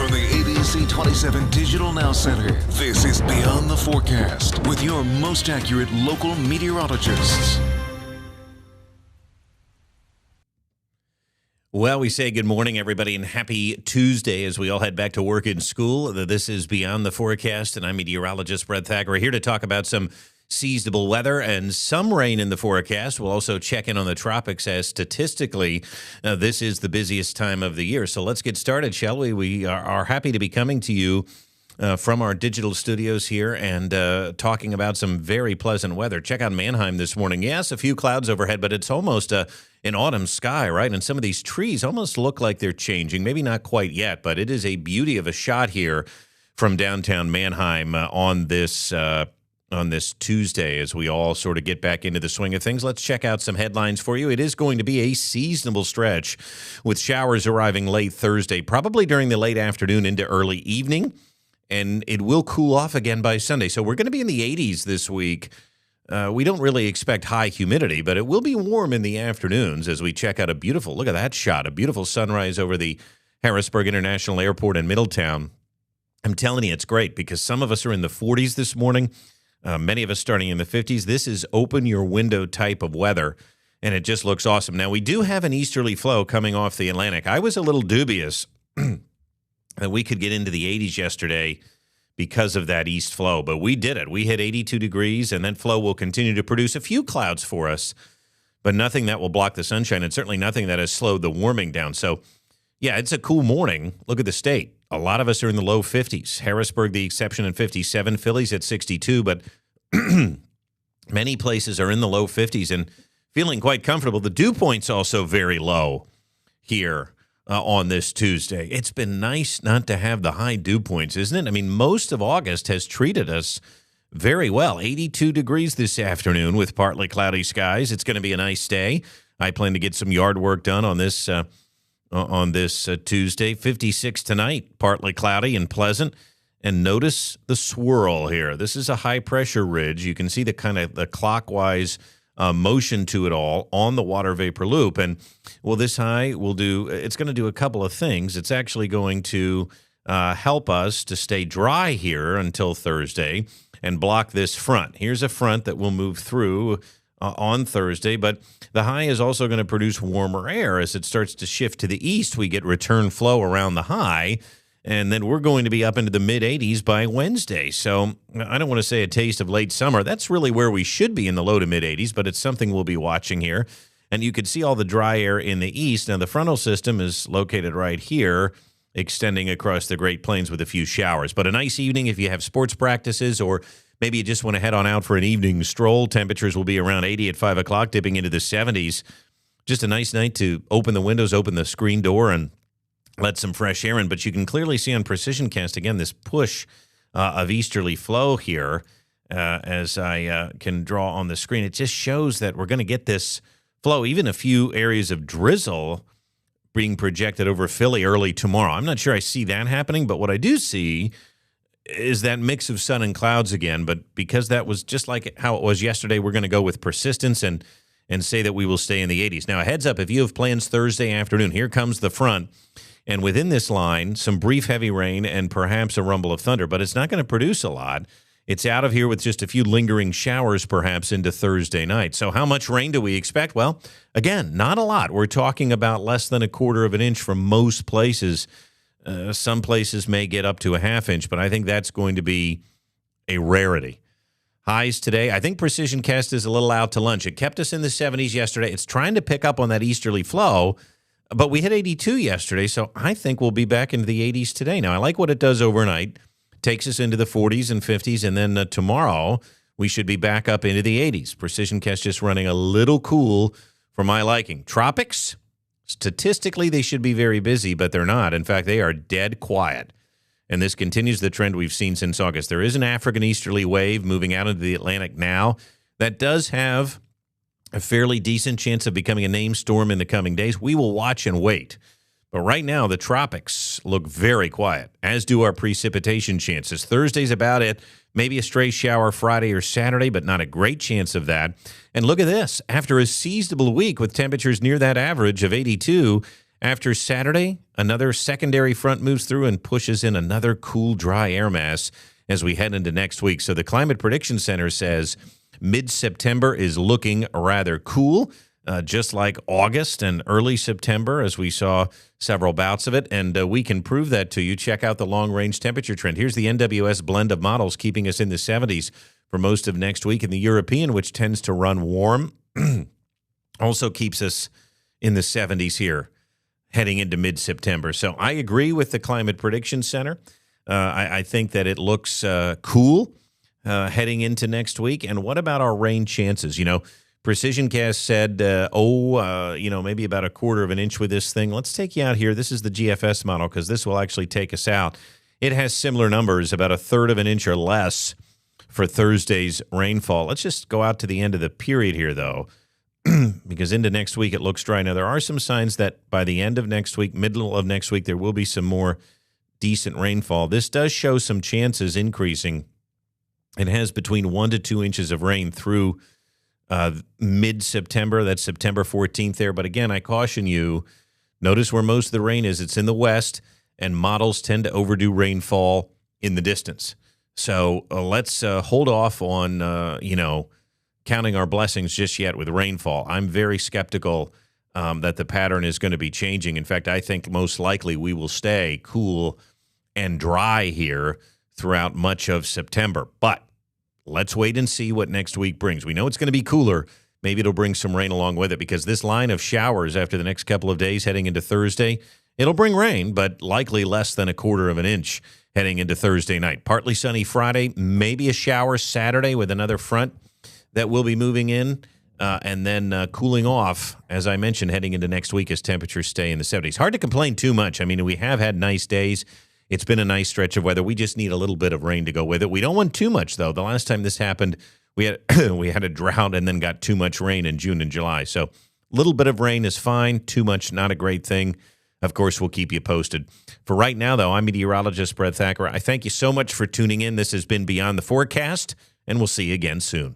From the ABC 27 Digital Now Center, this is Beyond the Forecast with your most accurate local meteorologists. Well, we say good morning, everybody, and happy Tuesday as we all head back to work and school. This is Beyond the Forecast, and I'm meteorologist Brett Thackara here to talk about some seasonable weather and some rain in the forecast. We'll also check in on the tropics as statistically this is the busiest time of the year. So let's get started, shall we? We are happy to be coming to you from our digital studios here and talking about some very pleasant weather. Check out Mannheim this morning. Yes, a few clouds overhead, but it's almost an autumn sky, right? And some of these trees almost look like they're changing. Maybe not quite yet, but it is a beauty of a shot here from downtown Mannheim on this Tuesday as we all sort of get back into the swing of things. Let's check out some headlines for you. It is going to be a seasonable stretch with showers arriving late Thursday, probably during the late afternoon into early evening, and it will cool off again by Sunday. So we're going to be in the 80s this week. We don't really expect high humidity, but it will be warm in the afternoons as we check out look at that shot, a beautiful sunrise over the Harrisburg International Airport in Middletown. I'm telling you, it's great because some of us are in the 40s this morning. Many of us starting in the 50s. This is open your window type of weather, and it just looks awesome. Now, we do have an easterly flow coming off the Atlantic. I was a little dubious that we could get into the 80s yesterday because of that east flow, but we did it. We hit 82 degrees, and that flow will continue to produce a few clouds for us, but nothing that will block the sunshine, and certainly nothing that has slowed the warming down. So, yeah, it's a cool morning. Look at the state. A lot of us are in the low 50s. Harrisburg, the exception, at 57. Philly's at 62, but many places are in the low 50s and feeling quite comfortable. The dew point's also very low here on this Tuesday. It's been nice not to have the high dew points, isn't it? I mean, most of August has treated us very well. 82 degrees this afternoon with partly cloudy skies. It's going to be a nice day. I plan to get some yard work done on this Tuesday. 56 tonight, partly cloudy and pleasant. And notice the swirl here. This is a high-pressure ridge. You can see the kind of the clockwise motion to it all on the water vapor loop. And, well, this high it's going to do a couple of things. It's actually going to help us to stay dry here until Thursday and block this front. Here's a front that will move through on Thursday, but the high is also going to produce warmer air. As it starts to shift to the east, we get return flow around the high, and then we're going to be up into the mid-80s by Wednesday. So I don't want to say a taste of late summer. That's really where we should be, in the low to mid-80s, but it's something we'll be watching here. And you can see all the dry air in the east. Now, the frontal system is located right here, extending across the Great Plains with a few showers. But a nice evening if you have sports practices, or maybe you just want to head on out for an evening stroll. Temperatures will be around 80 at 5 o'clock, dipping into the 70s. Just a nice night to open the windows, open the screen door, and let some fresh air in. But you can clearly see on Precision Cast, again, this push of easterly flow here as I can draw on the screen. It just shows that we're going to get this flow, even a few areas of drizzle being projected over Philly early tomorrow. I'm not sure I see that happening, but what I do see is that mix of sun and clouds again. But because that was just like how it was yesterday, we're going to go with persistence and say that we will stay in the 80s. Now, a heads up, if you have plans Thursday afternoon, here comes the front. And within this line, some brief heavy rain and perhaps a rumble of thunder, but it's not going to produce a lot. It's out of here with just a few lingering showers perhaps into Thursday night. So how much rain do we expect? Well, again, not a lot. We're talking about less than a quarter of an inch from most places. Some places may get up to a half inch, but I think that's going to be a rarity. Highs today, I think Precision Cast is a little out to lunch. It kept us in the 70s yesterday. It's trying to pick up on that easterly flow, but we hit 82 yesterday, so I think we'll be back into the 80s today. Now, I like what it does overnight. Takes us into the 40s and 50s, and then tomorrow we should be back up into the 80s. Precision Cast just running a little cool for my liking. Tropics, statistically, they should be very busy, but they're not. In fact, they are dead quiet. And this continues the trend we've seen since August. There is an African easterly wave moving out into the Atlantic now that does have a fairly decent chance of becoming a named storm in the coming days. We will watch and wait. But right now, the tropics look very quiet, as do our precipitation chances. Thursday's about it. Maybe a stray shower Friday or Saturday, but not a great chance of that. And look at this. After a seasonable week with temperatures near that average of 82, After Saturday, another secondary front moves through and pushes in another cool, dry air mass as we head into next week. So the Climate Prediction Center says mid-September is looking rather cool, just like August and early September, as we saw several bouts of it. And we can prove that to you. Check out the long-range temperature trend. Here's the NWS blend of models keeping us in the 70s for most of next week. And the European, which tends to run warm, also keeps us in the 70s here heading into mid-September. So I agree with the Climate Prediction Center. I think that it looks cool heading into next week. And what about our rain chances? PrecisionCast said, maybe about a quarter of an inch with this thing. Let's take you out here. This is the GFS model because this will actually take us out. It has similar numbers, about a third of an inch or less for Thursday's rainfall. Let's just go out to the end of the period here, though, because into next week it looks dry. Now, there are some signs that by the end of next week, middle of next week, there will be some more decent rainfall. This does show some chances increasing. It has between 1 to 2 inches of rain through mid-September. That's September 14th there. But again, I caution you, notice where most of the rain is. It's in the west, and models tend to overdo rainfall in the distance. So let's hold off on, counting our blessings just yet with rainfall. I'm very skeptical that the pattern is going to be changing. In fact, I think most likely we will stay cool and dry here throughout much of September. But let's wait and see what next week brings. We know it's going to be cooler. Maybe it'll bring some rain along with it because this line of showers after the next couple of days heading into Thursday, it'll bring rain, but likely less than a quarter of an inch heading into Thursday night. Partly sunny Friday, maybe a shower Saturday with another front that will be moving in, and then cooling off, as I mentioned, heading into next week as temperatures stay in the 70s. Hard to complain too much. I mean, we have had nice days. It's been a nice stretch of weather. We just need a little bit of rain to go with it. We don't want too much, though. The last time this happened, we had we had a drought and then got too much rain in June and July. So a little bit of rain is fine. Too much, not a great thing. Of course, we'll keep you posted. For right now, though, I'm meteorologist Brett Thackara. I thank you so much for tuning in. This has been Beyond the Forecast, and we'll see you again soon.